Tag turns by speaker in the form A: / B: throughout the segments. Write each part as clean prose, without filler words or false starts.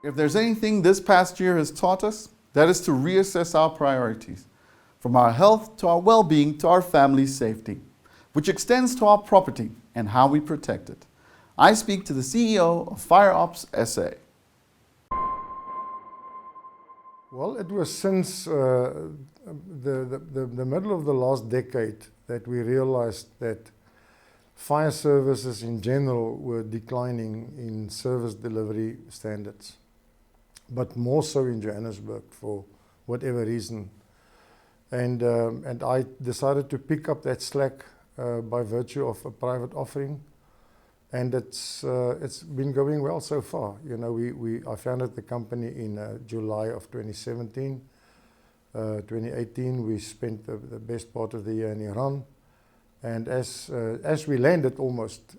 A: If there's anything this past year has taught us, that is to reassess our priorities, from our health to our well-being to our family's safety, which extends to our property and how we protect it. I speak to the CEO of Fire Ops SA.
B: Well, it was since the middle of the last decade that we realized that fire services in general were declining in service delivery standards, but more so in Johannesburg for whatever reason. And I decided to pick up that slack by virtue of a private offering, and it's been going well so far. You know, I founded the company in July of 2017. 2018 we spent the best part of the year in Iran, and as we landed almost,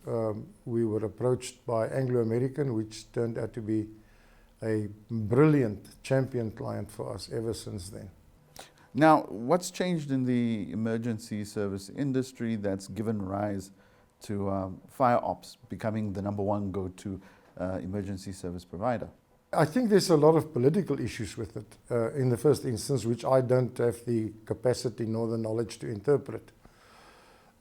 B: we were approached by Anglo American, which turned out to be a brilliant champion client for us ever since then.
A: Now, what's changed in the emergency service industry that's given rise to Fire Ops becoming the #1 go-to emergency service provider?
B: I think there's a lot of political issues with it in the first instance, which I don't have the capacity nor the knowledge to interpret.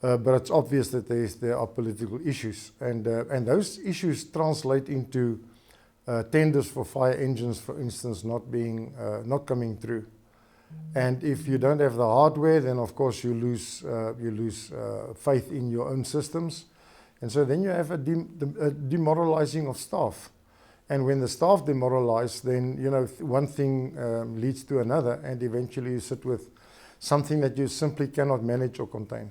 B: But it's obvious that there are political issues, and those issues translate into tenders for fire engines, for instance, not coming through. And if you don't have the hardware, then of course you lose faith in your own systems, and so then you have a demoralizing of staff. And when the staff demoralize, then one thing leads to another, and eventually you sit with something that you simply cannot manage or contain.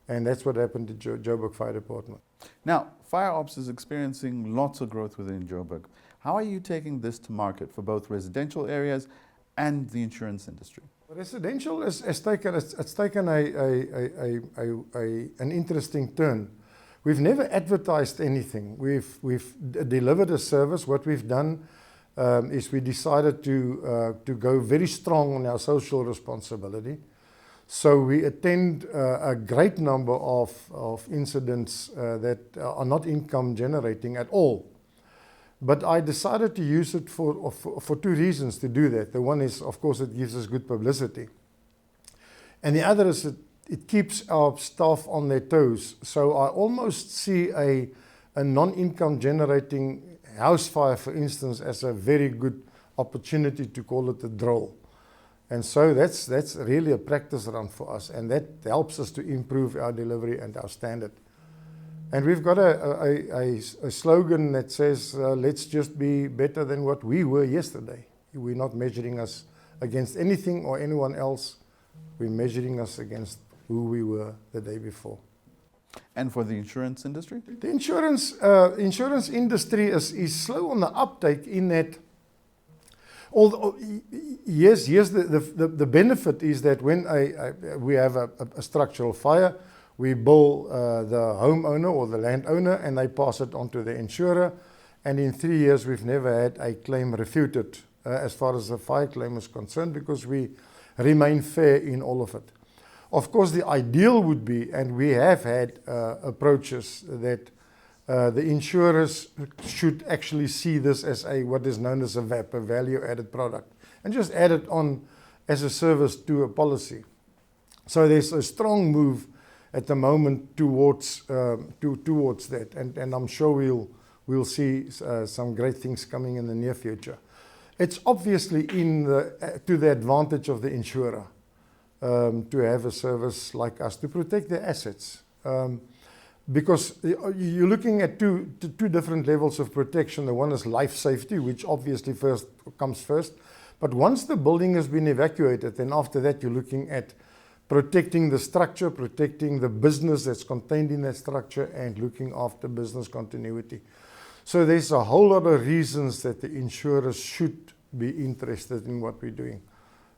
B: And that's what happened to Joburg Fire Department.
A: Now, Fire Ops is experiencing lots of growth within Joburg. How are you taking this to market for both residential areas and the insurance industry?
B: Residential has taken an interesting turn. We've never advertised anything. We've delivered a service. What we've done is we decided to go very strong on our social responsibility. So we attend a great number of incidents that are not income generating at all. But I decided to use it for two reasons to do that. The one is, of course, it gives us good publicity. And the other is it keeps our staff on their toes. So I almost see a non-income generating house fire, for instance, as a very good opportunity to call it a drill. And so that's really a practice run for us, and that helps us to improve our delivery and our standard. And we've got a slogan that says, let's just be better than what we were yesterday. We're not measuring us against anything or anyone else. We're measuring us against who we were the day before.
A: And for the insurance industry?
B: The insurance industry is slow on the uptake in that. Although, yes, the benefit is that when we have a structural fire, we bill the homeowner or the landowner, and they pass it on to the insurer. And in 3 years, we've never had a claim refuted as far as the fire claim is concerned, because we remain fair in all of it. Of course, the ideal would be, and we have had approaches that the insurers should actually see this as what is known as a VAP, a value-added product, and just add it on as a service to a policy. So there's a strong move at the moment towards that, and I'm sure we'll see some great things coming in the near future. It's obviously to the advantage of the insurer to have a service like us to protect their assets. Because you're looking at two different levels of protection. The one is life safety, which obviously comes first. But once the building has been evacuated, then after that you're looking at protecting the structure, protecting the business that's contained in that structure, and looking after business continuity. So there's a whole lot of reasons that the insurers should be interested in what we're doing.